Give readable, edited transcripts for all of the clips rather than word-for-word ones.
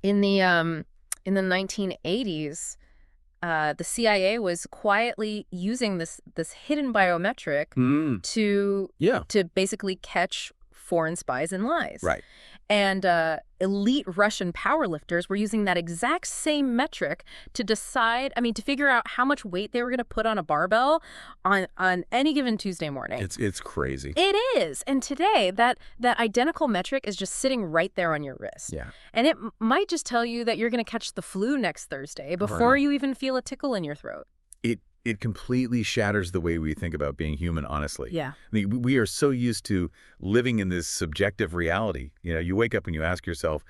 In the 1980s, the CIA was quietly using this hidden biometric Mm. to Yeah. basically catch foreign spies and lies. Right. And elite Russian powerlifters were using that exact same metric to decide, to figure out how much weight they were going to put on a barbell on any given Tuesday morning. It's crazy. It is. And today, that identical metric is just sitting right there on your wrist. Yeah. And it might just tell you that you're going to catch the flu next Thursday before you even feel a tickle in your throat. It completely shatters the way we think about being human, honestly. Yeah. I mean, we are so used to living in this subjective reality. You know, you wake up and you ask yourself,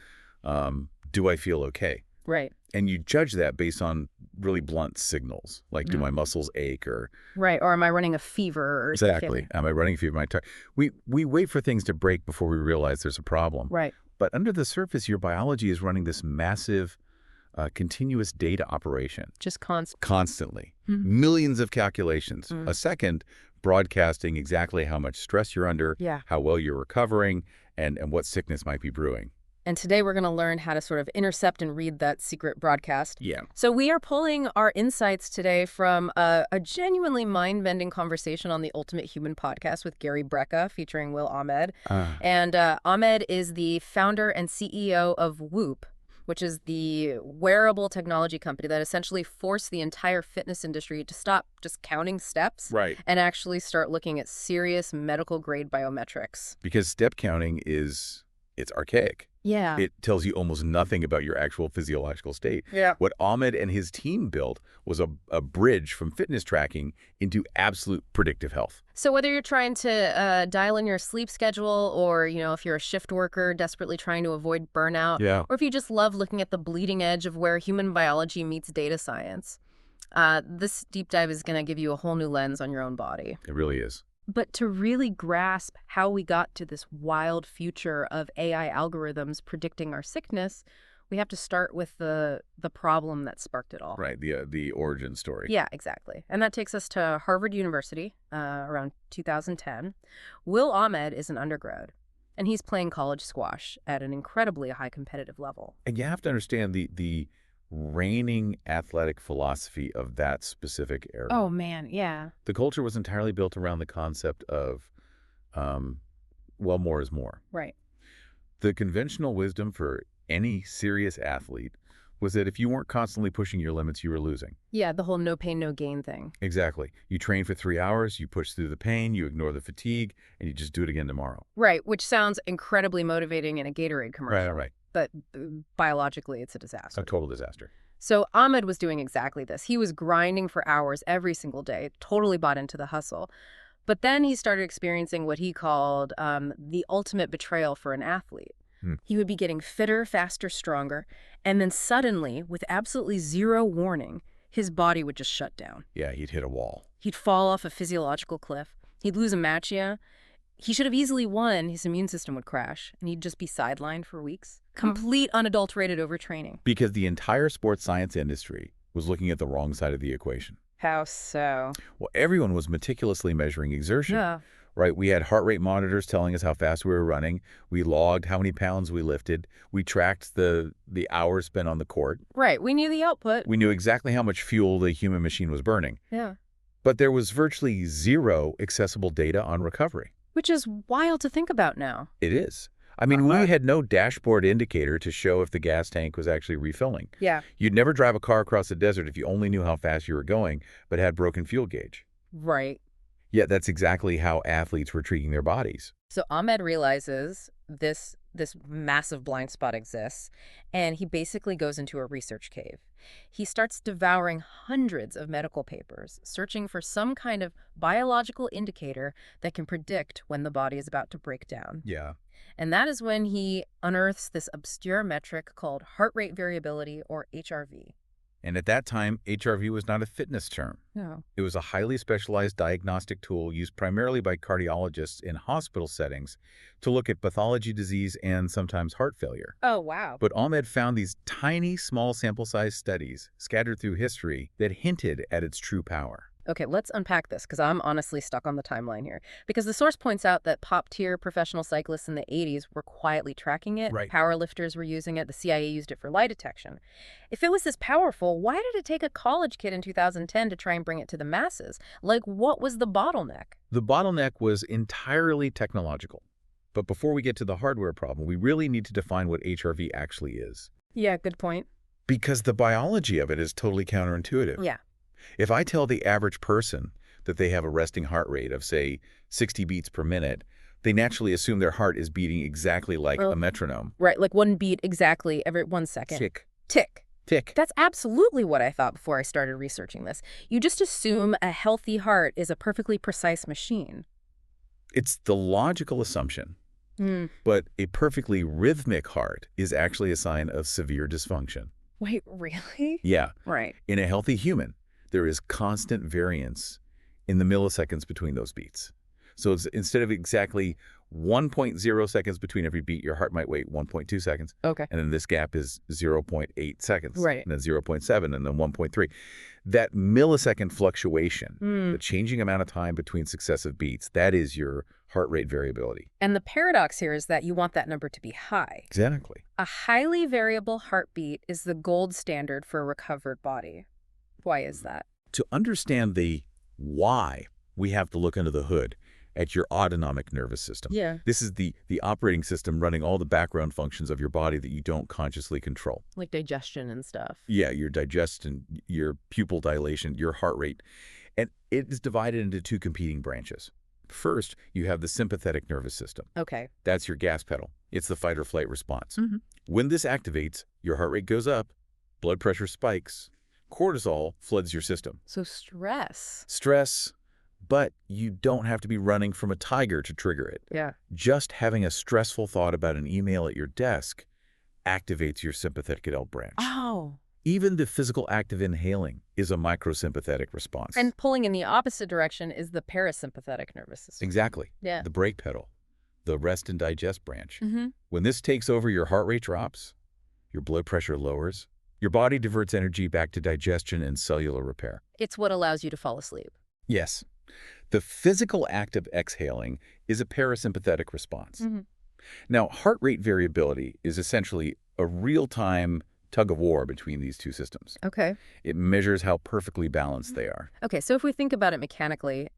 do I feel okay? Right. And you judge that based on really blunt signals, like do my muscles ache or... Right, or am I running a fever? Or Exactly. Am I running a fever? We wait for things to break before we realize there's a problem. Right. But under the surface, your biology is running this massive, continuous data operation. Just Constantly. Millions of calculations a second, broadcasting exactly how much stress you're under, how well you're recovering, and what sickness might be brewing. And today we're going to learn how to sort of intercept and read that secret broadcast. Yeah. So we are pulling our insights today from a genuinely mind-bending conversation on the Ultimate Human podcast with Gary Brecka featuring Will Ahmed. And Ahmed is the founder and CEO of Whoop, which is the wearable technology company that essentially forced the entire fitness industry to stop just counting steps and actually start looking at serious medical-grade biometrics. Because step counting it's archaic. Yeah. It tells you almost nothing about your actual physiological state. Yeah. What Ahmed and his team built was a bridge from fitness tracking into absolute predictive health. So whether you're trying to dial in your sleep schedule or, if you're a shift worker desperately trying to avoid burnout, or if you just love looking at the bleeding edge of where human biology meets data science, this deep dive is going to give you a whole new lens on your own body. It really is. But to really grasp how we got to this wild future of AI algorithms predicting our sickness, we have to start with the problem that sparked it all. Right, the origin story. Yeah, exactly. And that takes us to Harvard University around 2010. Will Ahmed is an undergrad, and he's playing college squash at an incredibly high competitive level. And you have to understand the reigning athletic philosophy of that specific era. Oh, man, yeah. The culture was entirely built around the concept of, more is more. Right. The conventional wisdom for any serious athlete was that if you weren't constantly pushing your limits, you were losing. Yeah, the whole no pain, no gain thing. Exactly. You train for 3 hours, you push through the pain, you ignore the fatigue, and you just do it again tomorrow. Right, which sounds incredibly motivating in a Gatorade commercial. Right. But biologically, it's a disaster. A total disaster. So Ahmed was doing exactly this. He was grinding for hours every single day, totally bought into the hustle. But then he started experiencing what he called the ultimate betrayal for an athlete. He would be getting fitter, faster, stronger, and then suddenly, with absolutely zero warning, his body would just shut down. Yeah, he'd hit a wall. He'd fall off a physiological cliff. He'd lose a match, He should have easily won. His immune system would crash, and he'd just be sidelined for weeks. Complete unadulterated overtraining. Because the entire sports science industry was looking at the wrong side of the equation. How so? Well, everyone was meticulously measuring exertion. Yeah. Right? We had heart rate monitors telling us how fast we were running. We logged how many pounds we lifted. We tracked the hours spent on the court. Right. We knew the output. We knew exactly how much fuel the human machine was burning. Yeah. But there was virtually zero accessible data on recovery. Which is wild to think about now. It is. I mean, we had no dashboard indicator to show if the gas tank was actually refilling. Yeah. You'd never drive a car across the desert if you only knew how fast you were going, but had broken fuel gauge. Right. Yet that's exactly how athletes were treating their bodies. So Ahmed realizes this massive blind spot exists, and he basically goes into a research cave. He starts devouring hundreds of medical papers, searching for some kind of biological indicator that can predict when the body is about to break down. Yeah. And that is when he unearths this obscure metric called heart rate variability, or HRV. And at that time, HRV was not a fitness term. No. It was a highly specialized diagnostic tool used primarily by cardiologists in hospital settings to look at pathology, disease, and sometimes heart failure. Oh, wow. But Ahmed found these tiny, small sample size studies scattered through history that hinted at its true power. Okay, let's unpack this because I'm honestly stuck on the timeline here. Because the source points out that top-tier professional cyclists in the 80s were quietly tracking it. Right. Powerlifters were using it. The CIA used it for lie detection. If it was this powerful, why did it take a college kid in 2010 to try and bring it to the masses? Like, what was the bottleneck? The bottleneck was entirely technological. But before we get to the hardware problem, we really need to define what HRV actually is. Yeah, good point. Because the biology of it is totally counterintuitive. Yeah. If I tell the average person that they have a resting heart rate of, say, 60 beats per minute, they naturally assume their heart is beating exactly like a metronome. Right, like one beat exactly every 1 second. Tick. Tick. Tick. That's absolutely what I thought before I started researching this. You just assume a healthy heart is a perfectly precise machine. It's the logical assumption. But a perfectly rhythmic heart is actually a sign of severe dysfunction. Wait, really? Yeah. Right. In a healthy human, there is constant variance in the milliseconds between those beats. So it's, instead of exactly 1.0 seconds between every beat, your heart might wait 1.2 seconds. Okay. And then this gap is 0.8 seconds. Right. And then 0.7 and then 1.3. That millisecond fluctuation, the changing amount of time between successive beats, that is your heart rate variability. And the paradox here is that you want that number to be high. Exactly. A highly variable heartbeat is the gold standard for a recovered body. Why is that? To understand the why, we have to look under the hood at your autonomic nervous system. Yeah. This is the operating system running all the background functions of your body that you don't consciously control. Like digestion and stuff. Yeah, your digestion, your pupil dilation, your heart rate. And it is divided into two competing branches. First, you have the sympathetic nervous system. Okay. That's your gas pedal. It's the fight or flight response. When this activates, your heart rate goes up, blood pressure spikes, cortisol floods your system. So stress. Stress, but you don't have to be running from a tiger to trigger it. Yeah. Just having a stressful thought about an email at your desk activates your sympathetic adult branch. Oh. Even the physical act of inhaling is a microsympathetic response. And pulling in the opposite direction is the parasympathetic nervous system. Exactly. Yeah. The brake pedal, the rest and digest branch. When this takes over, your heart rate drops, your blood pressure lowers, your body diverts energy back to digestion and cellular repair. It's what allows you to fall asleep. Yes. The physical act of exhaling is a parasympathetic response. Now, heart rate variability is essentially a real-time tug of war between these two systems. Okay. It measures how perfectly balanced they are. Okay, so if we think about it mechanically,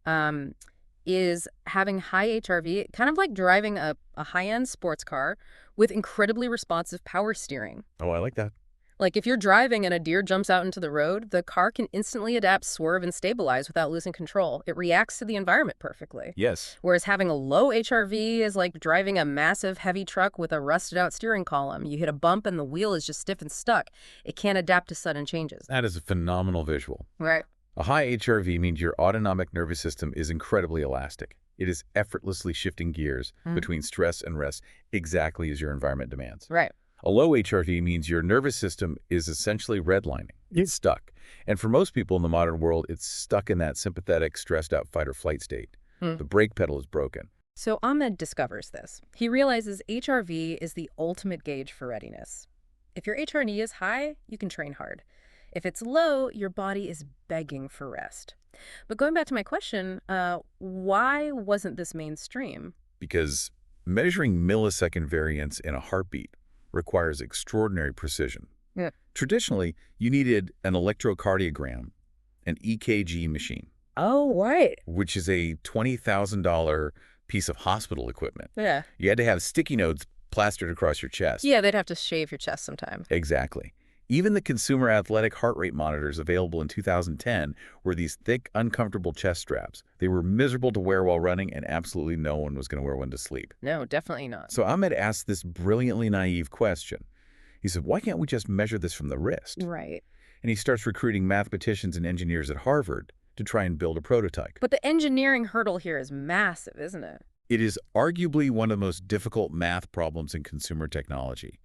is having high HRV kind of like driving a high-end sports car with incredibly responsive power steering? Oh, I like that. Like if you're driving and a deer jumps out into the road, the car can instantly adapt, swerve, and stabilize without losing control. It reacts to the environment perfectly. Yes. Whereas having a low HRV is like driving a massive heavy truck with a rusted out steering column. You hit a bump and the wheel is just stiff and stuck. It can't adapt to sudden changes. That is a phenomenal visual. Right. A high HRV means your autonomic nervous system is incredibly elastic. It is effortlessly shifting gears between stress and rest exactly as your environment demands. Right. A low HRV means your nervous system is essentially redlining. It's stuck. And for most people in the modern world, it's stuck in that sympathetic, stressed out fight or flight state. The brake pedal is broken. So Ahmed discovers this. He realizes HRV is the ultimate gauge for readiness. If your HRV is high, you can train hard. If it's low, your body is begging for rest. But going back to my question, why wasn't this mainstream? Because measuring millisecond variance in a heartbeat requires extraordinary precision. Yeah. Traditionally, you needed an electrocardiogram, an EKG machine. Oh, right. Which is a $20,000 piece of hospital equipment. Yeah. You had to have sticky notes plastered across your chest. Yeah, they'd have to shave your chest sometime. Exactly. Even the consumer athletic heart rate monitors available in 2010 were these thick, uncomfortable chest straps. They were miserable to wear while running, and absolutely no one was going to wear one to sleep. No, definitely not. So Ahmed asked this brilliantly naive question. He said, why can't we just measure this from the wrist? Right. And he starts recruiting mathematicians and engineers at Harvard to try and build a prototype. But the engineering hurdle here is massive, isn't it? It is arguably one of the most difficult math problems in consumer technology.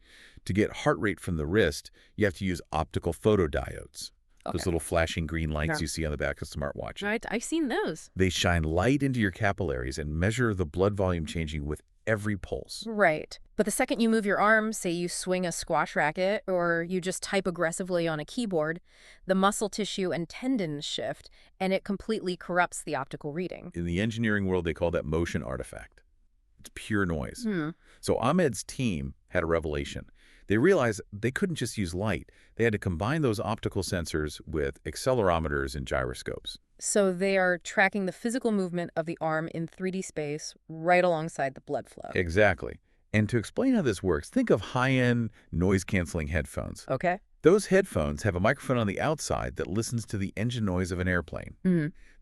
To get heart rate from the wrist, you have to use optical photodiodes. Okay. Those little flashing green lights you see on the back of smartwatches. Right, I've seen those. They shine light into your capillaries and measure the blood volume changing with every pulse. Right. But the second you move your arm, say you swing a squash racket or you just type aggressively on a keyboard, the muscle tissue and tendons shift, and it completely corrupts the optical reading. In the engineering world, they call that motion artifact. It's pure noise. So Ahmed's team had a revelation. They realized they couldn't just use light. They had to combine those optical sensors with accelerometers and gyroscopes. So they are tracking the physical movement of the arm in 3D space right alongside the blood flow. Exactly. And to explain how this works, think of high-end noise-canceling headphones. Okay. Those headphones have a microphone on the outside that listens to the engine noise of an airplane.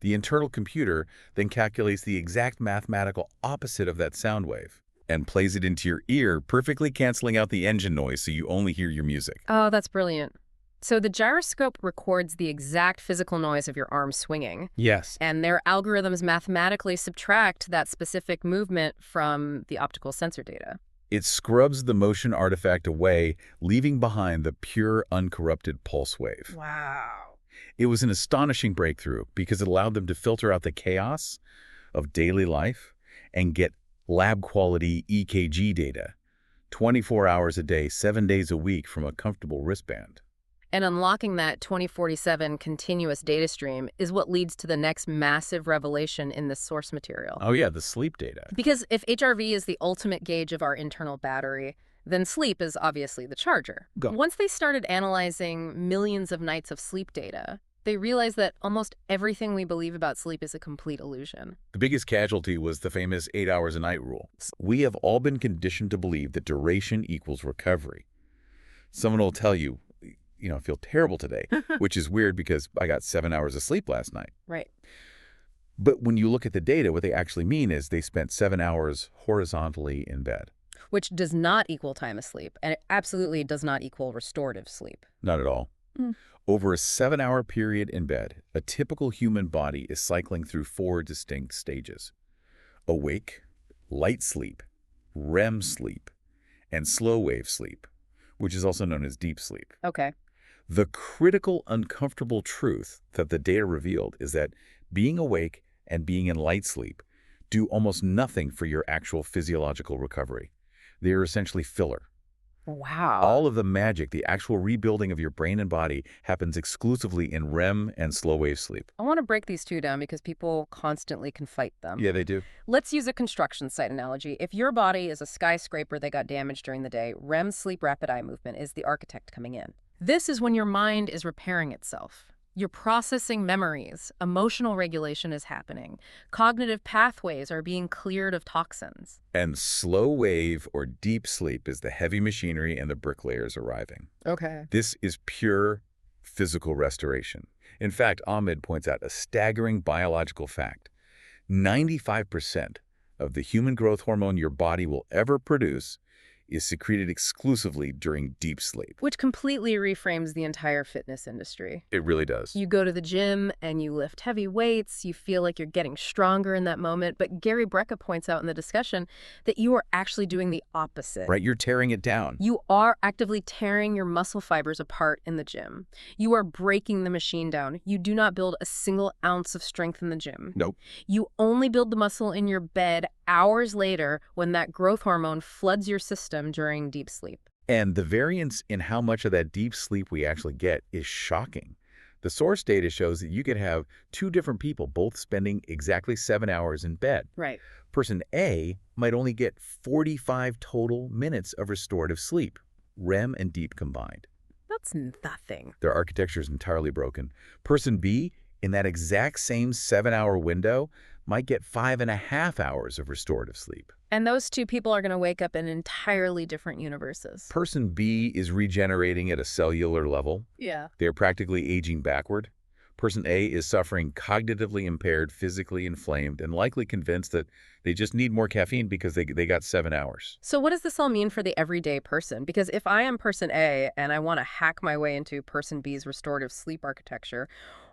The internal computer then calculates the exact mathematical opposite of that sound wave and plays it into your ear, perfectly canceling out the engine noise so you only hear your music. Oh, that's brilliant. So the gyroscope records the exact physical noise of your arm swinging. Yes. And their algorithms mathematically subtract that specific movement from the optical sensor data. It scrubs the motion artifact away, leaving behind the pure, uncorrupted pulse wave. Wow. It was an astonishing breakthrough because it allowed them to filter out the chaos of daily life and get lab-quality EKG data, 24 hours a day, 7 days a week from a comfortable wristband. And unlocking that 2047 continuous data stream is what leads to the next massive revelation in this source material. Oh yeah, the sleep data. Because if HRV is the ultimate gauge of our internal battery, then sleep is obviously the charger. Go. Once they started analyzing millions of nights of sleep data, they realized that almost everything we believe about sleep is a complete illusion. The biggest casualty was the famous 8 hours a night rule. We have all been conditioned to believe that duration equals recovery. Someone will tell you, I feel terrible today, which is weird because I got 7 hours of sleep last night. Right. But when you look at the data, what they actually mean is they spent 7 hours horizontally in bed. Which does not equal time asleep, and it absolutely does not equal restorative sleep. Not at all. Over a 7-hour period in bed, a typical human body is cycling through 4 distinct stages: awake, light sleep, REM sleep, and slow wave sleep, which is also known as deep sleep. Okay. The critical, uncomfortable truth that the data revealed is that being awake and being in light sleep do almost nothing for your actual physiological recovery. They are essentially filler. Wow. All of the magic, the actual rebuilding of your brain and body, happens exclusively in REM and slow wave sleep. I want to break these two down because people constantly can fight them. Yeah, they do. Let's use a construction site analogy. If your body is a skyscraper that got damaged during the day, REM sleep rapid eye movement is the architect coming in. This is when your mind is repairing itself. You're processing memories, emotional regulation is happening, cognitive pathways are being cleared of toxins. And slow wave or deep sleep is the heavy machinery and the bricklayers arriving. Okay. This is pure physical restoration. In fact, Ahmed points out a staggering biological fact. 95% of the human growth hormone your body will ever produce is secreted exclusively during deep sleep. Which completely reframes the entire fitness industry. It really does. You go to the gym and you lift heavy weights, you feel like you're getting stronger in that moment, but Gary Brecka points out in the discussion that you are actually doing the opposite. Right, you're tearing it down. You are actively tearing your muscle fibers apart in the gym. You are breaking the machine down. You do not build a single ounce of strength in the gym. Nope. You only build the muscle in your bed hours later when that growth hormone floods your system during deep sleep. And the variance in how much of that deep sleep we actually get is shocking. The source data shows that you could have 2 different people both spending exactly 7 hours in bed. Right. Person A might only get 45 total minutes of restorative sleep, REM and deep combined. That's nothing. Their architecture is entirely broken. Person B, in that exact same 7-hour window, might get 5.5 hours of restorative sleep. And those 2 people are going to wake up in entirely different universes. Person B is regenerating at a cellular level. Yeah. They're practically aging backward. Person A is suffering cognitively impaired, physically inflamed, and likely convinced that they just need more caffeine because they got 7 hours. So what does this all mean for the everyday person? Because if I am person A and I want to hack my way into person B's restorative sleep architecture,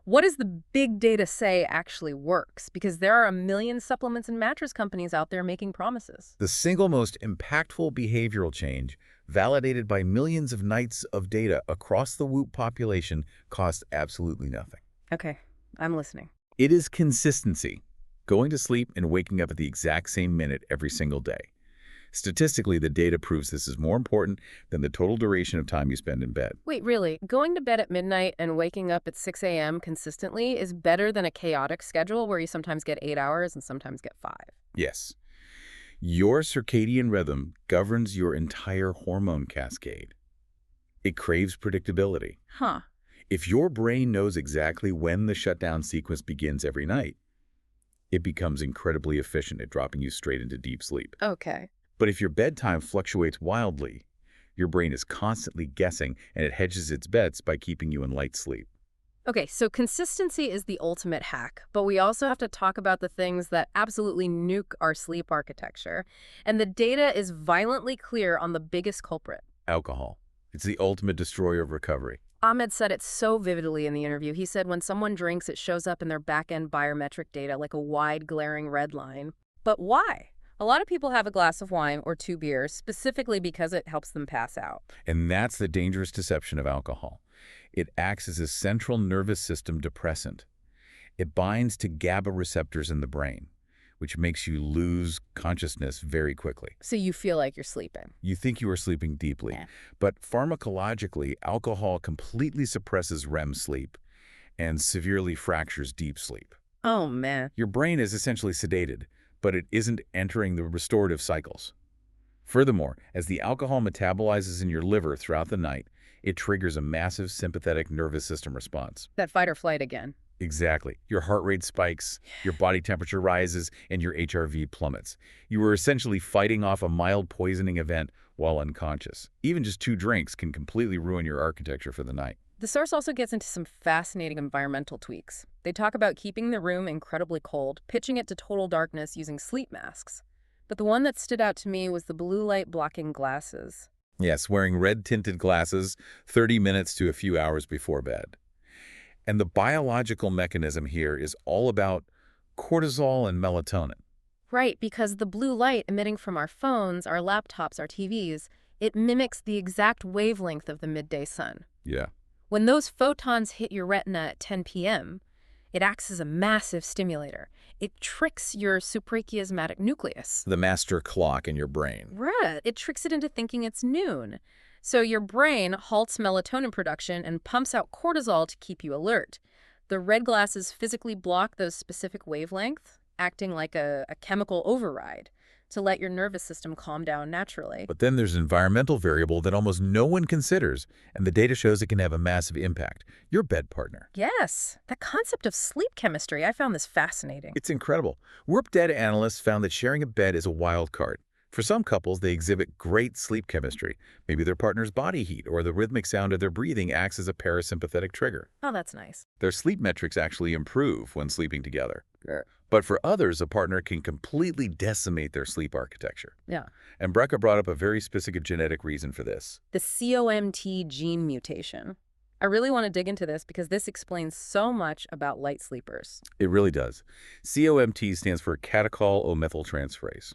what does the big data say actually works? Because there are a million supplements and mattress companies out there making promises. The single most impactful behavioral change, validated by millions of nights of data across the WHOOP population, costs absolutely nothing. Okay, I'm listening. It is consistency, going to sleep and waking up at the exact same minute every single day. Statistically, the data proves this is more important than the total duration of time you spend in bed. Wait, really? Going to bed at midnight and waking up at 6 a.m. consistently is better than a chaotic schedule where you sometimes get 8 hours and sometimes get 5. Yes. Your circadian rhythm governs your entire hormone cascade. It craves predictability. Huh. If your brain knows exactly when the shutdown sequence begins every night, it becomes incredibly efficient at dropping you straight into deep sleep. Okay. But if your bedtime fluctuates wildly, your brain is constantly guessing and it hedges its bets by keeping you in light sleep. Okay, so consistency is the ultimate hack, but we also have to talk about the things that absolutely nuke our sleep architecture. And the data is violently clear on the biggest culprit. Alcohol. It's the ultimate destroyer of recovery. Ahmed said it so vividly in the interview. He said when someone drinks, it shows up in their back-end biometric data like a wide, glaring red line. But why? A lot of people have a glass of wine or 2 beers specifically because it helps them pass out. And that's the dangerous deception of alcohol. It acts as a central nervous system depressant. It binds to GABA receptors in the brain, which makes you lose consciousness very quickly. So you feel like you're sleeping. You think you are sleeping deeply, Yeah. but pharmacologically, alcohol completely suppresses REM sleep and severely fractures deep sleep. Oh, man. Your brain is essentially sedated, but it isn't entering the restorative cycles. Furthermore, as the alcohol metabolizes in your liver throughout the night, it triggers a massive sympathetic nervous system response. That fight or flight again. Exactly. Your heart rate spikes, your body temperature rises, and your HRV plummets. You are essentially fighting off a mild poisoning event while unconscious. Even just 2 drinks can completely ruin your architecture for the night. The source also gets into some fascinating environmental tweaks. They talk about keeping the room incredibly cold, pitching it to total darkness using sleep masks. But the one that stood out to me was the blue light blocking glasses. Yes, wearing red-tinted glasses 30 minutes to a few hours before bed. And the biological mechanism here is all about cortisol and melatonin. Right, because the blue light emitting from our phones, our laptops, our TVs, it mimics the exact wavelength of the midday sun. Yeah. When those photons hit your retina at 10 p.m., it acts as a massive stimulator. It tricks your suprachiasmatic nucleus. The master clock in your brain. Right. It tricks it into thinking it's noon. So your brain halts melatonin production and pumps out cortisol to keep you alert. The red glasses physically block those specific wavelengths, acting like a chemical override to let your nervous system calm down naturally. But then there's an environmental variable that almost no one considers, and the data shows it can have a massive impact. Your bed partner. Yes, the concept of sleep chemistry, I found this fascinating. It's incredible. Warp data analysts found that sharing a bed is a wild card. For some couples, they exhibit great sleep chemistry. Maybe their partner's body heat or the rhythmic sound of their breathing acts as a parasympathetic trigger. Oh, that's nice. Their sleep metrics actually improve when sleeping together. Sure. But for others, a partner can completely decimate their sleep architecture. Yeah. And Brecka brought up a very specific genetic reason for this. The COMT gene mutation. I really want to dig into this because this explains so much about light sleepers. It really does. COMT stands for catechol-O-methyltransferase.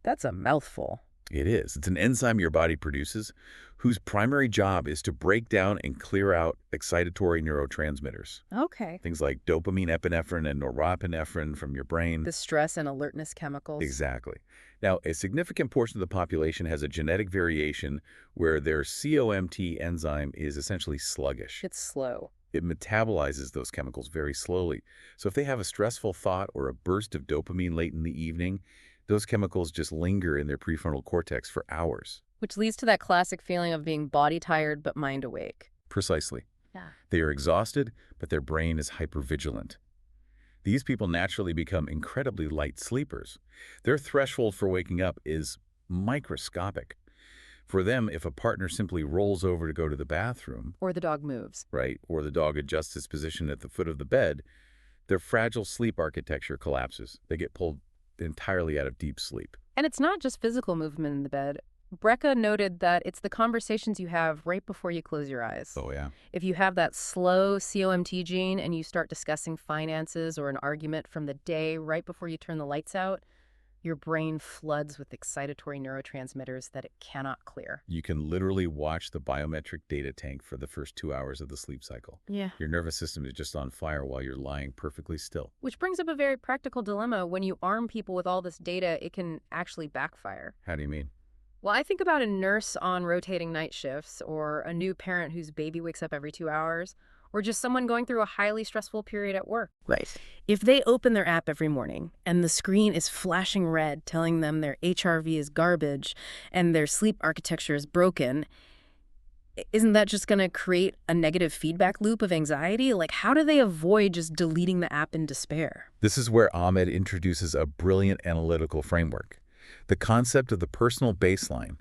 That's a mouthful. It is. It's an enzyme your body produces whose primary job is to break down and clear out excitatory neurotransmitters. Okay. Things like dopamine, epinephrine, and norepinephrine from your brain. The stress and alertness chemicals. Exactly. Now, a significant portion of the population has a genetic variation where their COMT enzyme is essentially sluggish. It's slow. It metabolizes those chemicals very slowly. So if they have a stressful thought or a burst of dopamine late in the evening, those chemicals just linger in their prefrontal cortex for hours. Which leads to that classic feeling of being body tired but mind awake. Precisely. Yeah. They are exhausted, but their brain is hypervigilant. These people naturally become incredibly light sleepers. Their threshold for waking up is microscopic. For them, if a partner simply rolls over to go to the bathroom, Or the dog moves. right, or the dog adjusts its position at the foot of the bed, their fragile sleep architecture collapses. They get pulled entirely out of deep sleep. And it's not just physical movement in the bed. Brecka noted that it's the conversations you have right before you close your eyes. Oh, yeah. If you have that slow COMT gene and you start discussing finances or an argument from the day right before you turn the lights out, your brain floods with excitatory neurotransmitters that it cannot clear. You can literally watch the biometric data tank for the first 2 hours of the sleep cycle. Yeah. Your nervous system is just on fire while you're lying perfectly still. Which brings up a very practical dilemma. When you arm people with all this data, it can actually backfire. How do you mean? Well, I think about a nurse on rotating night shifts, or a new parent whose baby wakes up every 2 hours, or just someone going through a highly stressful period at work. Right. If they open their app every morning and the screen is flashing red telling them their HRV is garbage and their sleep architecture is broken, isn't that just going to create a negative feedback loop of anxiety? Like, how do they avoid just deleting the app in despair? This is where Ahmed introduces a brilliant analytical framework, the concept of the personal baseline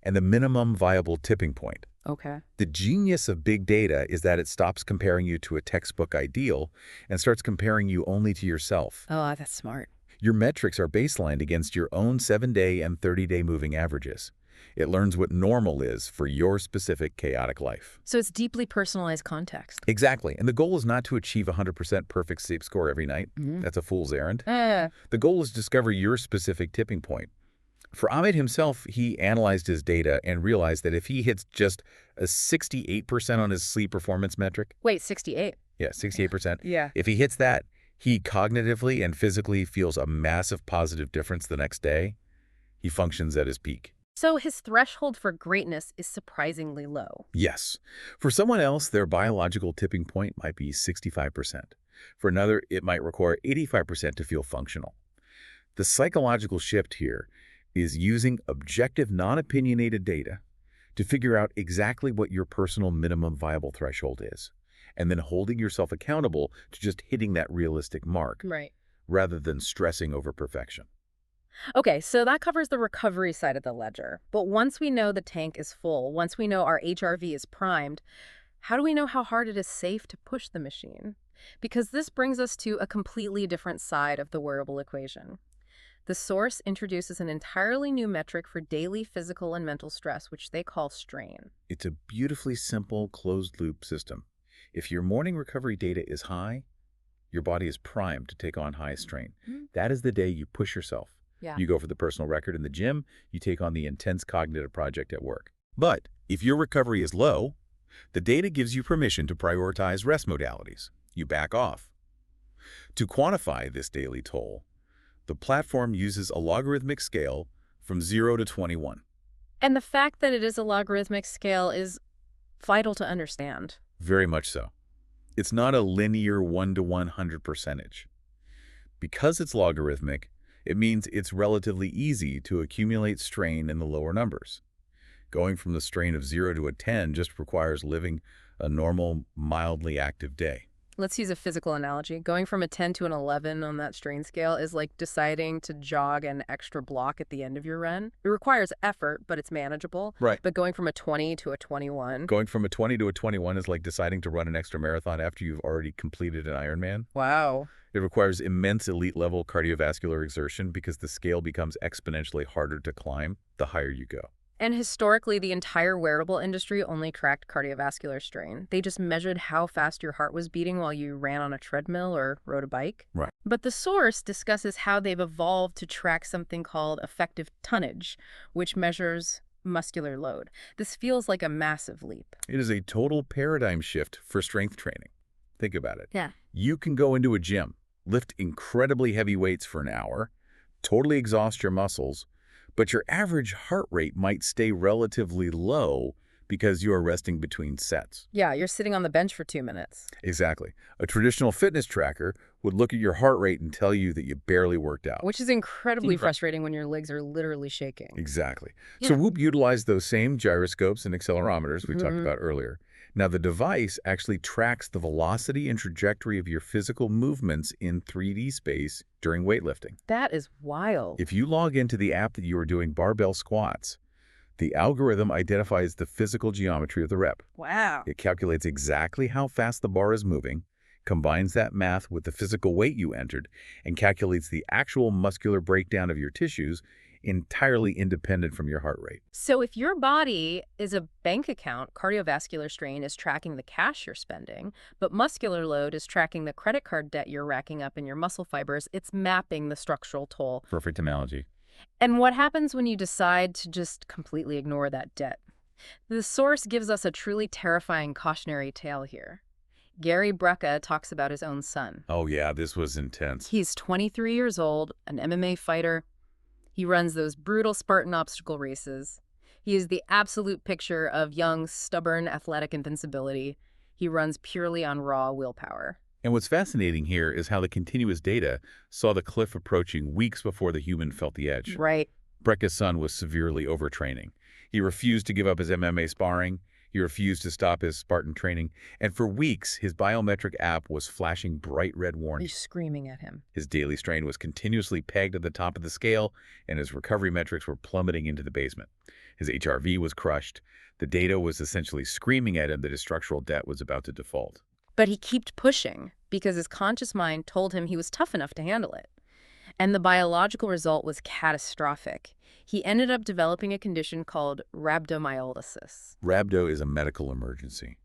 and the minimum viable tipping point. Okay. The genius of big data is that it stops comparing you to a textbook ideal and starts comparing you only to yourself. Oh, that's smart. Your metrics are baselined against your own 7-day and 30-day moving averages. It learns what normal is for your specific chaotic life. So it's deeply personalized context. Exactly. And the goal is not to achieve a 100% perfect sleep score every night. That's a fool's errand. The goal is to discover your specific tipping point. For Ahmed himself, he analyzed his data and realized that if he hits just a 68% on his sleep performance metric. Wait, 68? Yeah, 68%. Yeah. If he hits that, he cognitively and physically feels a massive positive difference the next day. He functions at his peak. So his threshold for greatness is surprisingly low. Yes. For someone else, their biological tipping point might be 65%. For another, it might require 85% to feel functional. The psychological shift here is using objective, non-opinionated data to figure out exactly what your personal minimum viable threshold is, and then holding yourself accountable to just hitting that realistic mark, Right. rather than stressing over perfection. Okay, so that covers the recovery side of the ledger. But once we know the tank is full, once we know our HRV is primed, how do we know how hard it is safe to push the machine? Because this brings us to a completely different side of the wearable equation. The source introduces an entirely new metric for daily physical and mental stress, which they call strain. It's a beautifully simple, closed-loop system. If your morning recovery data is high, your body is primed to take on high strain. That is the day you push yourself. Yeah. You go for the personal record in the gym, you take on the intense cognitive project at work. But if your recovery is low, the data gives you permission to prioritize rest modalities. You back off. To quantify this daily toll, the platform uses a logarithmic scale from 0 to 21. And the fact that it is a logarithmic scale is vital to understand. Very much so. It's not a linear 1 to 100 percentage. Because it's logarithmic, it means it's relatively easy to accumulate strain in the lower numbers. Going from the strain of 0 to a 10 just requires living a normal, mildly active day. Let's use a physical analogy. Going from a 10 to an 11 on that strain scale is like deciding to jog an extra block at the end of your run. It requires effort, but it's manageable. Right. But going from a 20 to a 21. Going from a 20 to a 21 is like deciding to run an extra marathon after you've already completed an Ironman. Wow. It requires immense elite-level cardiovascular exertion because the scale becomes exponentially harder to climb the higher you go. And historically, the entire wearable industry only tracked cardiovascular strain. They just measured how fast your heart was beating while you ran on a treadmill or rode a bike. Right. But the source discusses how they've evolved to track something called effective tonnage, which measures muscular load. This feels like a massive leap. It is a total paradigm shift for strength training. Think about it. Yeah. You can go into a gym, lift incredibly heavy weights for an hour, totally exhaust your muscles, but your average heart rate might stay relatively low because you are resting between sets. Yeah, you're sitting on the bench for 2 minutes. Exactly. A traditional fitness tracker would look at your heart rate and tell you that you barely worked out. Which is incredibly frustrating when your legs are literally shaking. Exactly. Yeah. So Whoop utilized those same gyroscopes and accelerometers we talked about earlier. Now, the device actually tracks the velocity and trajectory of your physical movements in 3D space during weightlifting. That is wild. If you log into the app that you are doing barbell squats, the algorithm identifies the physical geometry of the rep. Wow. It calculates exactly how fast the bar is moving, combines that math with the physical weight you entered, and calculates the actual muscular breakdown of your tissues entirely independent from your heart rate. So if your body is a bank account, cardiovascular strain is tracking the cash you're spending, but muscular load is tracking the credit card debt you're racking up in your muscle fibers, it's mapping the structural toll. Perfect analogy. And what happens when you decide to just completely ignore that debt? The source gives us a truly terrifying cautionary tale here. Gary Brecka talks about his own son. Oh yeah, this was intense. He's 23 years old, an MMA fighter. He runs those brutal Spartan obstacle races. He is the absolute picture of young, stubborn, athletic invincibility. He runs purely on raw willpower. And what's fascinating here is how the continuous data saw the cliff approaching weeks before the human felt the edge. Right. Brecka's son was severely overtraining. He refused to give up his MMA sparring. He refused to stop his Spartan training. And for weeks, his biometric app was flashing bright red warnings. He's screaming at him. His daily strain was continuously pegged at the top of the scale, and his recovery metrics were plummeting into the basement. His HRV was crushed. The data was essentially screaming at him that his structural debt was about to default. But he kept pushing because his conscious mind told him he was tough enough to handle it. And the biological result was catastrophic. He ended up developing a condition called rhabdomyolysis. Rhabdo is a medical emergency.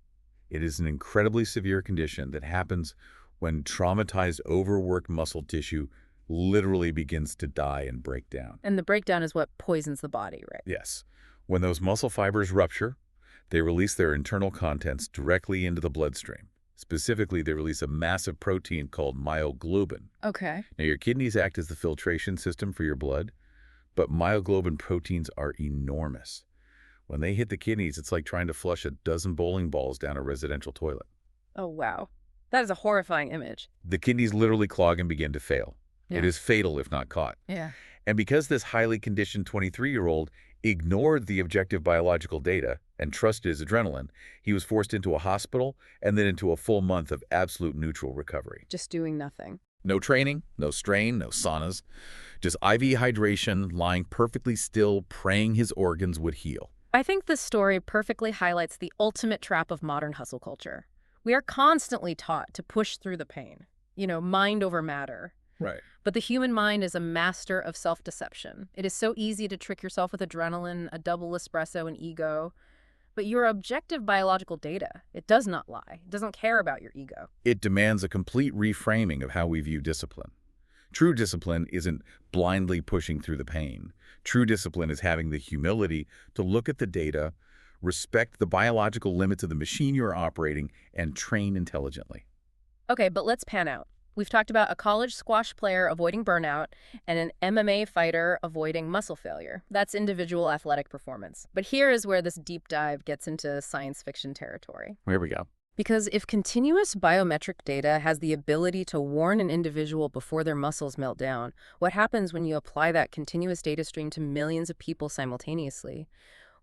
It is an incredibly severe condition that happens when traumatized, overworked muscle tissue literally begins to die and break down. And the breakdown is what poisons the body, right? Yes. When those muscle fibers rupture, they release their internal contents directly into the bloodstream. Specifically, they release a massive protein called myoglobin. Okay. Now, your kidneys act as the filtration system for your blood, but myoglobin proteins are enormous. When they hit the kidneys, it's like trying to flush a dozen bowling balls down a residential toilet. Oh, wow. That is a horrifying image. The kidneys literally clog and begin to fail. Yeah. It is fatal if not caught. Yeah. And because this highly conditioned 23-year-old ignored the objective biological data and trusted his adrenaline, he was forced into a hospital and then into a full month of absolute neutral recovery. Just doing nothing. No training, no strain, no saunas, just IV hydration, lying perfectly still, praying his organs would heal. I think this story perfectly highlights the ultimate trap of modern hustle culture. We are constantly taught to push through the pain, mind over matter. Right. But the human mind is a master of self-deception. It is so easy to trick yourself with adrenaline, a double espresso, and ego. But your objective biological data, it does not lie. It doesn't care about your ego. It demands a complete reframing of how we view discipline. True discipline isn't blindly pushing through the pain. True discipline is having the humility to look at the data, respect the biological limits of the machine you're operating, and train intelligently. Okay, but let's pan out. We've talked about a college squash player avoiding burnout and an MMA fighter avoiding muscle failure. That's individual athletic performance. But here is where this deep dive gets into science fiction territory. Here we go. Because if continuous biometric data has the ability to warn an individual before their muscles melt down, what happens when you apply that continuous data stream to millions of people simultaneously?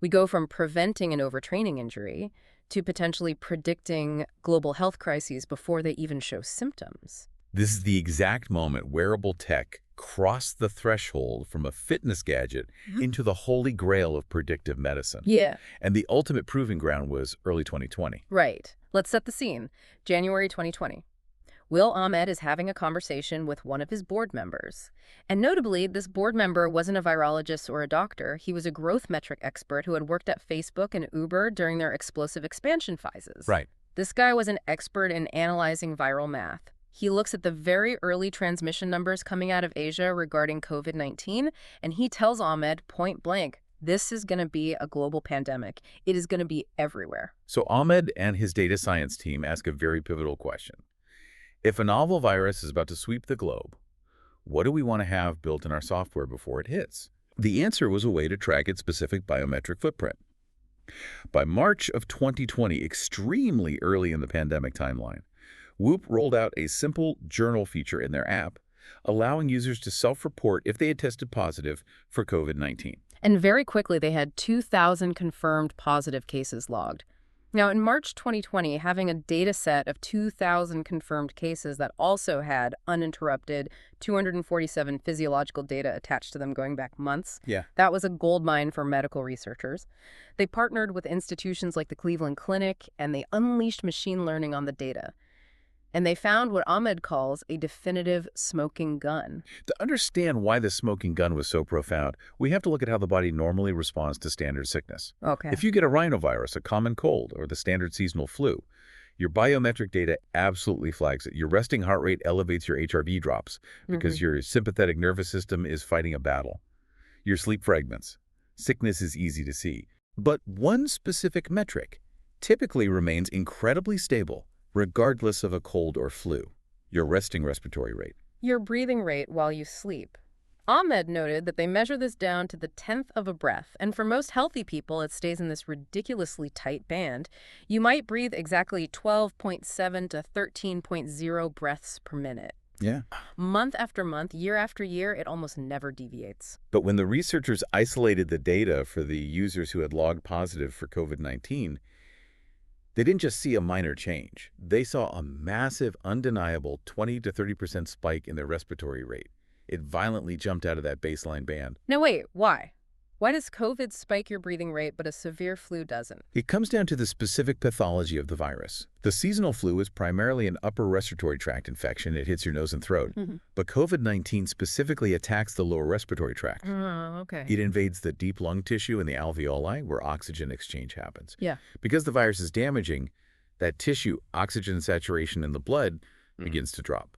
We go from preventing an overtraining injury to potentially predicting global health crises before they even show symptoms. This is the exact moment wearable tech crossed the threshold from a fitness gadget into the holy grail of predictive medicine. Yeah. And the ultimate proving ground was early 2020. Right. Let's set the scene. January 2020. Will Ahmed is having a conversation with one of his board members. And notably, this board member wasn't a virologist or a doctor. He was a growth metric expert who had worked at Facebook and Uber during their explosive expansion phases. Right. This guy was an expert in analyzing viral math. He looks at the very early transmission numbers coming out of Asia regarding COVID-19, and he tells Ahmed point blank, this is going to be a global pandemic. It is going to be everywhere. So Ahmed and his data science team ask a very pivotal question. If a novel virus is about to sweep the globe, what do we want to have built in our software before it hits? The answer was a way to track its specific biometric footprint. By March of 2020, extremely early in the pandemic timeline, Whoop rolled out a simple journal feature in their app, allowing users to self-report if they had tested positive for COVID-19. And very quickly, they had 2,000 confirmed positive cases logged. Now, in March 2020, having a data set of 2,000 confirmed cases that also had uninterrupted 247 physiological data attached to them going back months, that was a goldmine for medical researchers. They partnered with institutions like the Cleveland Clinic, and they unleashed machine learning on the data. And they found what Ahmed calls a definitive smoking gun. To understand why the smoking gun was so profound, we have to look at how the body normally responds to standard sickness. Okay. If you get a rhinovirus, a common cold, or the standard seasonal flu, your biometric data absolutely flags it. Your resting heart rate elevates your HRV drops because your sympathetic nervous system is fighting a battle. Your sleep fragments. Sickness is easy to see. But one specific metric typically remains incredibly stable, regardless of a cold or flu, your resting respiratory rate. Your breathing rate while you sleep. Ahmed noted that they measure this down to the tenth of a breath, and for most healthy people, it stays in this ridiculously tight band. You might breathe exactly 12.7 to 13.0 breaths per minute. Yeah. Month after month, year after year, it almost never deviates. But when the researchers isolated the data for the users who had logged positive for COVID-19, they didn't just see a minor change. They saw a massive, undeniable 20 to 30% spike in their respiratory rate. It violently jumped out of that baseline band. Now wait, why? Why does COVID spike your breathing rate, but a severe flu doesn't? It comes down to the specific pathology of the virus. The seasonal flu is primarily an upper respiratory tract infection. It hits your nose and throat. But COVID-19 specifically attacks the lower respiratory tract. Oh, okay. It invades the deep lung tissue in the alveoli where oxygen exchange happens. Yeah. Because the virus is damaging that tissue, oxygen saturation in the blood begins to drop.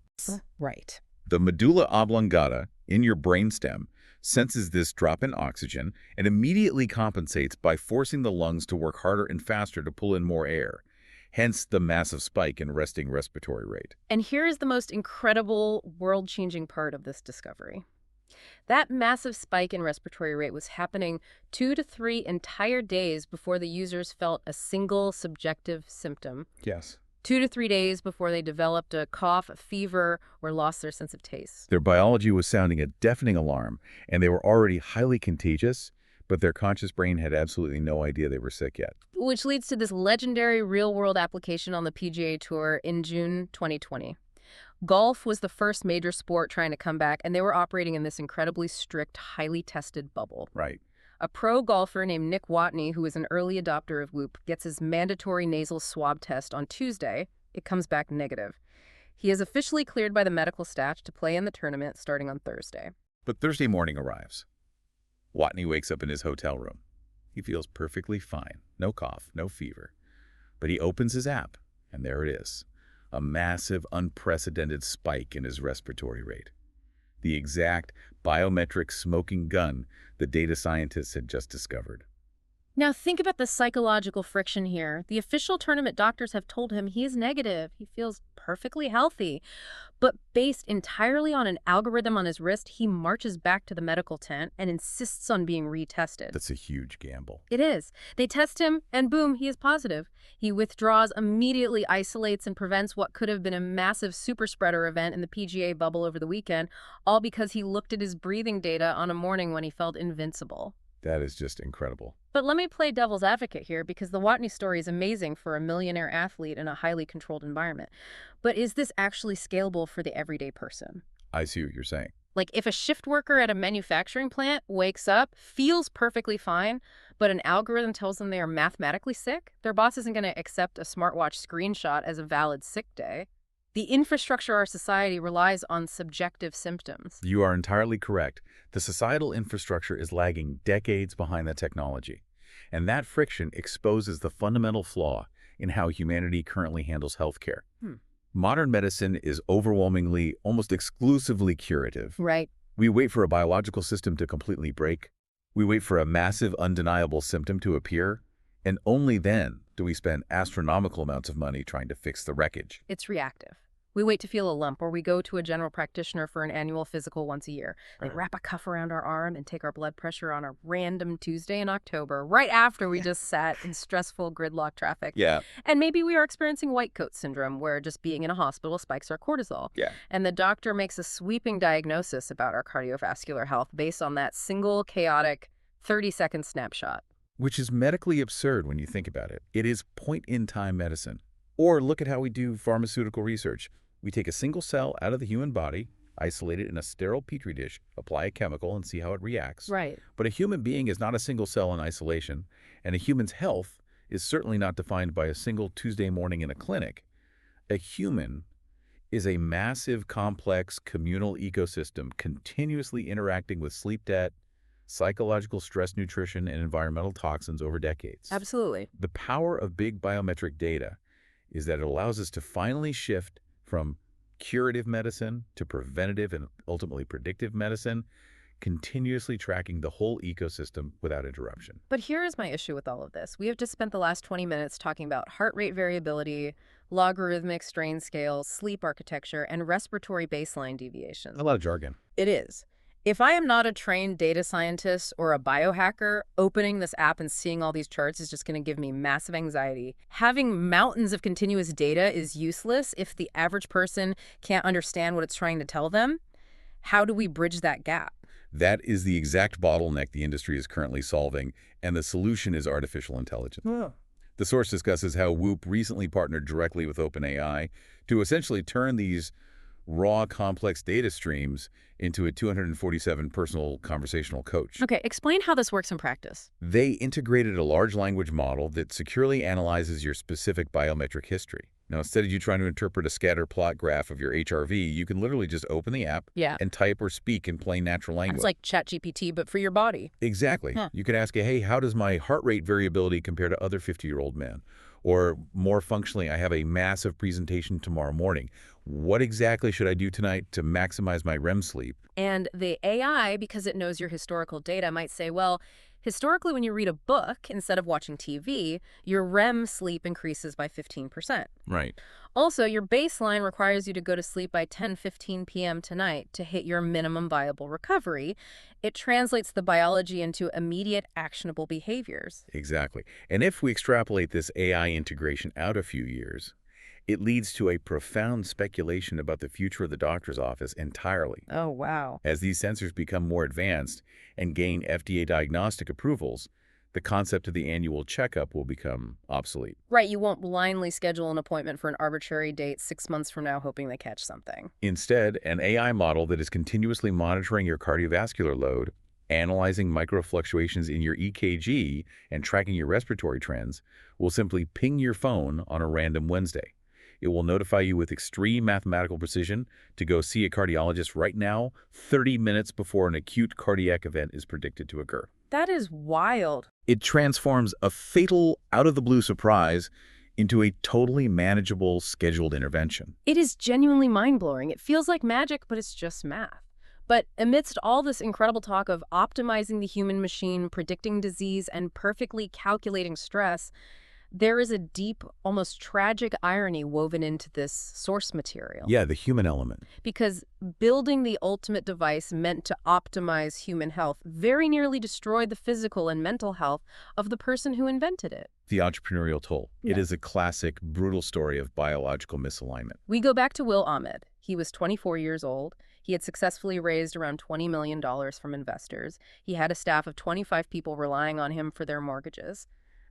Right. The medulla oblongata in your brainstem senses this drop in oxygen and immediately compensates by forcing the lungs to work harder and faster to pull in more air, hence the massive spike in resting respiratory rate. And here is the most incredible, world-changing part of this discovery. That massive spike in respiratory rate was happening 2 to 3 entire days before the users felt a single subjective symptom. Yes. 2 to 3 days before they developed a cough, a fever, or lost their sense of taste. Their biology was sounding a deafening alarm, and they were already highly contagious, but their conscious brain had absolutely no idea they were sick yet. Which leads to this legendary real-world application on the PGA Tour in June 2020. Golf was the first major sport trying to come back, and they were operating in this incredibly strict, highly tested bubble. Right. A pro golfer named Nick Watney, who is an early adopter of Whoop, gets his mandatory nasal swab test on Tuesday. It comes back negative. He is officially cleared by the medical staff to play in the tournament starting on Thursday. But Thursday morning arrives. Watney wakes up in his hotel room. He feels perfectly fine. No cough, no fever. But he opens his app, and there it is. A massive, unprecedented spike in his respiratory rate. The exact biometric smoking gun the data scientists had just discovered. Now think about the psychological friction here. The official tournament doctors have told him he is negative. He feels perfectly healthy. But based entirely on an algorithm on his wrist, he marches back to the medical tent and insists on being retested. That's a huge gamble. It is. They test him, and boom, he is positive. He withdraws, immediately isolates, and prevents what could have been a massive super spreader event in the PGA bubble over the weekend, all because he looked at his breathing data on a morning when he felt invincible. That is just incredible. But let me play devil's advocate here, because the Watney story is amazing for a millionaire athlete in a highly controlled environment. But is this actually scalable for the everyday person? I see what you're saying. Like, if a shift worker at a manufacturing plant wakes up, feels perfectly fine, but an algorithm tells them they are mathematically sick, their boss isn't going to accept a smartwatch screenshot as a valid sick day. The infrastructure of our society relies on subjective symptoms. You are entirely correct. The societal infrastructure is lagging decades behind the technology. And that friction exposes the fundamental flaw in how humanity currently handles healthcare. Modern medicine is overwhelmingly, almost exclusively curative. Right. We wait for a biological system to completely break. We wait for a massive, undeniable symptom to appear. And only then do we spend astronomical amounts of money trying to fix the wreckage. It's reactive. We wait to feel a lump, or we go to a general practitioner for an annual physical once a year. They wrap a cuff around our arm and take our blood pressure on a random Tuesday in October, right after we just sat in stressful gridlock traffic. Yeah. And maybe we are experiencing white coat syndrome, where just being in a hospital spikes our cortisol. Yeah. And the doctor makes a sweeping diagnosis about our cardiovascular health based on that single, chaotic, 30-second snapshot. Which is medically absurd when you think about it. It is point-in-time medicine. Or look at how we do pharmaceutical research. We take a single cell out of the human body, isolate it in a sterile petri dish, apply a chemical, and see how it reacts. Right. But a human being is not a single cell in isolation, and a human's health is certainly not defined by a single Tuesday morning in a clinic. A human is a massive, complex, communal ecosystem continuously interacting with sleep debt, psychological stress, nutrition, and environmental toxins over decades. Absolutely. The power of big biometric data is that it allows us to finally shift from curative medicine to preventative and ultimately predictive medicine, continuously tracking the whole ecosystem without interruption. But here is my issue with all of this. We have just spent the last 20 minutes talking about heart rate variability, logarithmic strain scales, sleep architecture, and respiratory baseline deviations. A lot of jargon. It is. If I am not a trained data scientist or a biohacker, opening this app and seeing all these charts is just going to give me massive anxiety. Having mountains of continuous data is useless if the average person can't understand what it's trying to tell them. How do we bridge that gap? That is the exact bottleneck the industry is currently solving, and the solution is artificial intelligence. Yeah. The source discusses how Whoop recently partnered directly with OpenAI to essentially turn these raw, complex data streams into a 247 personal conversational coach. Okay, explain how this works in practice. They integrated a large language model that securely analyzes your specific biometric history. Now, instead of you trying to interpret a scatter plot graph of your HRV, you can literally just open the app and type or speak in plain natural language. It's like ChatGPT, but for your body. Exactly. Huh. You could ask it, hey, how does my heart rate variability compare to other 50-year-old men? Or more functionally, I have a massive presentation tomorrow morning. What exactly should I do tonight to maximize my REM sleep? And the AI, because it knows your historical data, might say, well, historically when you read a book instead of watching TV, your REM sleep increases by 15%. Right. Also, your baseline requires you to go to sleep by 10:15 p.m. tonight to hit your minimum viable recovery. It translates the biology into immediate actionable behaviors. Exactly. And if we extrapolate this AI integration out a few years, it leads to a profound speculation about the future of the doctor's office entirely. Oh, wow. As these sensors become more advanced and gain FDA diagnostic approvals, the concept of the annual checkup will become obsolete. Right, you won't blindly schedule an appointment for an arbitrary date 6 months from now hoping they catch something. Instead, an AI model that is continuously monitoring your cardiovascular load, analyzing microfluctuations in your EKG, and tracking your respiratory trends will simply ping your phone on a random Wednesday. It will notify you with extreme mathematical precision to go see a cardiologist right now, 30 minutes before an acute cardiac event is predicted to occur. That is wild. It transforms a fatal, out-of-the-blue surprise into a totally manageable, scheduled intervention. It is genuinely mind-blowing. It feels like magic, but it's just math. But amidst all this incredible talk of optimizing the human machine, predicting disease, and perfectly calculating stress, there is a deep, almost tragic irony woven into this source material. Yeah, the human element. Because building the ultimate device meant to optimize human health very nearly destroyed the physical and mental health of the person who invented it. The entrepreneurial toll. Yeah. It is a classic, brutal story of biological misalignment. We go back to Will Ahmed. He was 24 years old. He had successfully raised around $20 million from investors. He had a staff of 25 people relying on him for their mortgages.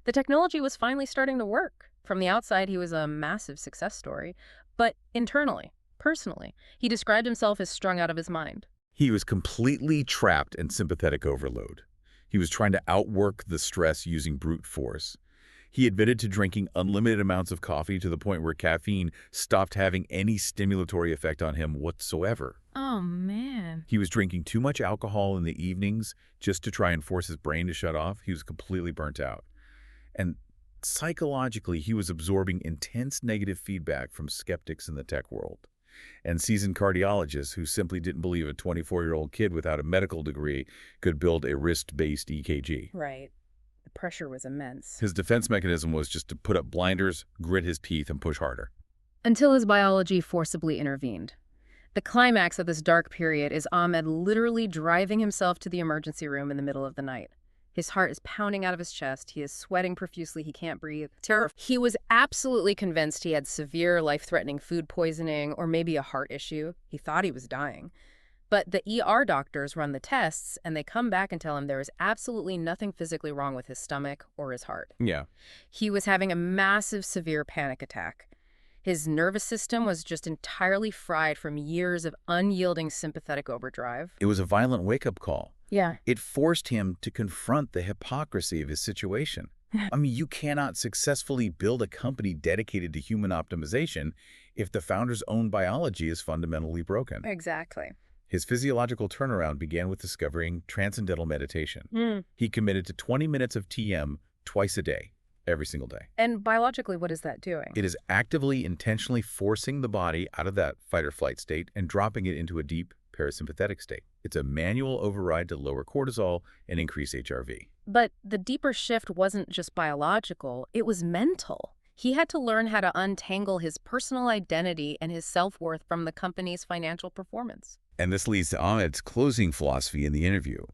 The technology was finally starting to work. From the outside, he was a massive success story. But internally, personally, he described himself as strung out of his mind. He was completely trapped in sympathetic overload. He was trying to outwork the stress using brute force. He admitted to drinking unlimited amounts of coffee to the point where caffeine stopped having any stimulatory effect on him whatsoever. Oh, man. He was drinking too much alcohol in the evenings just to try and force his brain to shut off. He was completely burnt out. And psychologically, he was absorbing intense negative feedback from skeptics in the tech world and seasoned cardiologists who simply didn't believe a 24-year-old kid without a medical degree could build a wrist-based EKG. Right. The pressure was immense. His defense mechanism was just to put up blinders, grit his teeth, and push harder. Until his biology forcibly intervened. The climax of this dark period is Ahmed literally driving himself to the emergency room in the middle of the night. His heart is pounding out of his chest. He is sweating profusely. He can't breathe. Terrible. He was absolutely convinced he had severe, life-threatening food poisoning or maybe a heart issue. He thought he was dying. But the ER doctors run the tests, and they come back and tell him there is absolutely nothing physically wrong with his stomach or his heart. Yeah. He was having a massive, severe panic attack. His nervous system was just entirely fried from years of unyielding sympathetic overdrive. It was a violent wake-up call. Yeah. It forced him to confront the hypocrisy of his situation. I mean, you cannot successfully build a company dedicated to human optimization if the founder's own biology is fundamentally broken. Exactly. His physiological turnaround began with discovering transcendental meditation. He committed to 20 minutes of TM twice a day, every single day. And biologically, what is that doing? It is actively, intentionally forcing the body out of that fight-or-flight state and dropping it into a deep parasympathetic state. It's a manual override to lower cortisol and increase HRV. But the deeper shift wasn't just biological, it was mental. He had to learn how to untangle his personal identity and his self-worth from the company's financial performance. And this leads to Ahmed's closing philosophy in the interview,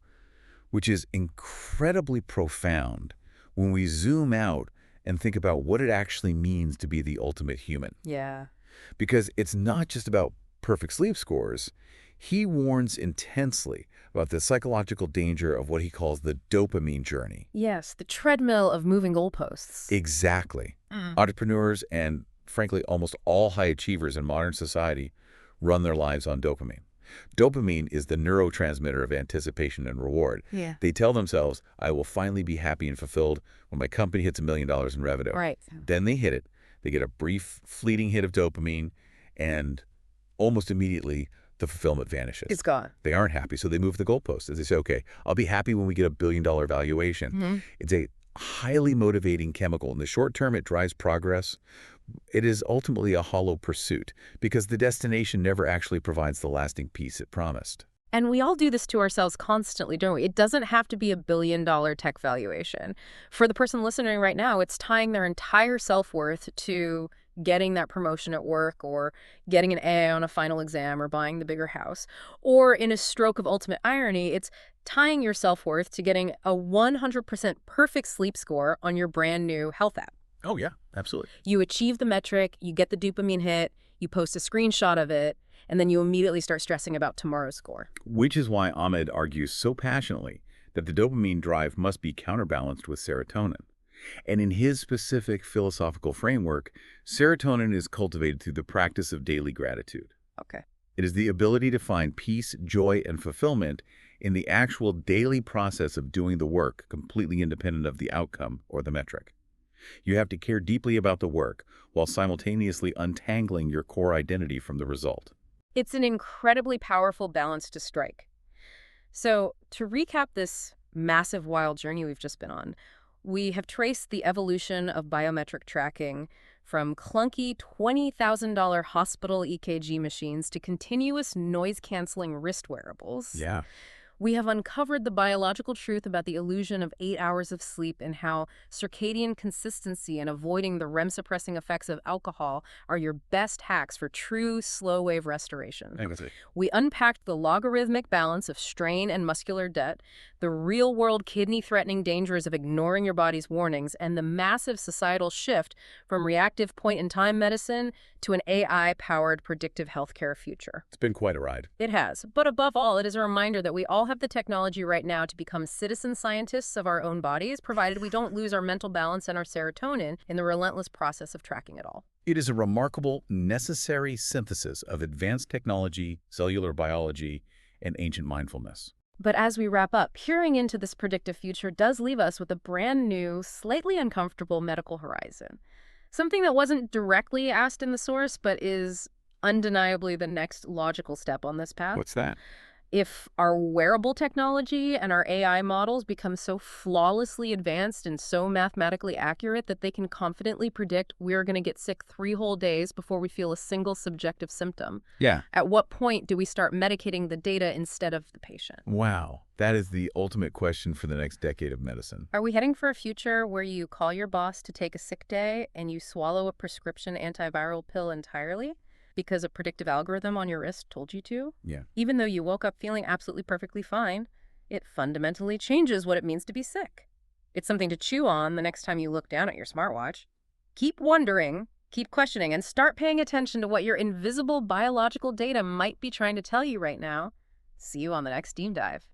which is incredibly profound when we zoom out and think about what it actually means to be the ultimate human. Yeah. Because it's not just about perfect sleep scores. He warns intensely about the psychological danger of what he calls the dopamine journey. Yes, the treadmill of moving goalposts. Exactly. Entrepreneurs and, frankly, almost all high achievers in modern society run their lives on dopamine. Dopamine is the neurotransmitter of anticipation and reward. Yeah. They tell themselves, I will finally be happy and fulfilled when my company hits $1 million in revenue. Right. Then they hit it. They get a brief, fleeting hit of dopamine, and almost immediately, the fulfillment vanishes. It's gone. They aren't happy, so they move the goalposts. As they say, okay, I'll be happy when we get a $1 billion valuation. It's a highly motivating chemical. In the short term, it drives progress. It is ultimately a hollow pursuit because the destination never actually provides the lasting peace it promised. And we all do this to ourselves constantly, don't we? It doesn't have to be a $1 billion tech valuation. For the person listening right now, it's tying their entire self-worth to getting that promotion at work or getting an A on a final exam or buying the bigger house. Or in a stroke of ultimate irony, it's tying your self-worth to getting a 100% perfect sleep score on your brand new health app. Oh, yeah, absolutely. You achieve the metric, you get the dopamine hit, you post a screenshot of it, and then you immediately start stressing about tomorrow's score. Which is why Ahmed argues so passionately that the dopamine drive must be counterbalanced with serotonin. And in his specific philosophical framework, serotonin is cultivated through the practice of daily gratitude. Okay. It is the ability to find peace, joy, and fulfillment in the actual daily process of doing the work, completely independent of the outcome or the metric. You have to care deeply about the work while simultaneously untangling your core identity from the result. It's an incredibly powerful balance to strike. So, to recap this massive wild journey we've just been on, we have traced the evolution of biometric tracking from clunky $20,000 hospital EKG machines to continuous noise-canceling wrist wearables. Yeah. We have uncovered the biological truth about the illusion of 8 hours of sleep and how circadian consistency and avoiding the REM-suppressing effects of alcohol are your best hacks for true slow-wave restoration. We unpacked the logarithmic balance of strain and muscular debt, the real-world kidney-threatening dangers of ignoring your body's warnings, and the massive societal shift from reactive point-in-time medicine to an AI-powered predictive healthcare future. It's been quite a ride. It has. But above all, it is a reminder that we all have the technology right now to become citizen scientists of our own bodies, provided we don't lose our mental balance and our serotonin in the relentless process of tracking it all. It is a remarkable, necessary synthesis of advanced technology, cellular biology, and ancient mindfulness. But as we wrap up, peering into this predictive future does leave us with a brand new, slightly uncomfortable medical horizon. Something that wasn't directly asked in the source, but is undeniably the next logical step on this path. What's that? If our wearable technology and our AI models become so flawlessly advanced and so mathematically accurate that they can confidently predict we're going to get sick 3 whole days before we feel a single subjective symptom, Yeah. at what point do we start medicating the data instead of the patient? Wow. That is the ultimate question for the next decade of medicine. Are we heading for a future where you call your boss to take a sick day and you swallow a prescription antiviral pill entirely? Because a predictive algorithm on your wrist told you to? Yeah. Even though you woke up feeling absolutely perfectly fine, it fundamentally changes what it means to be sick. It's something to chew on the next time you look down at your smartwatch. Keep wondering, keep questioning, and start paying attention to what your invisible biological data might be trying to tell you right now. See you on the next Deep Dive.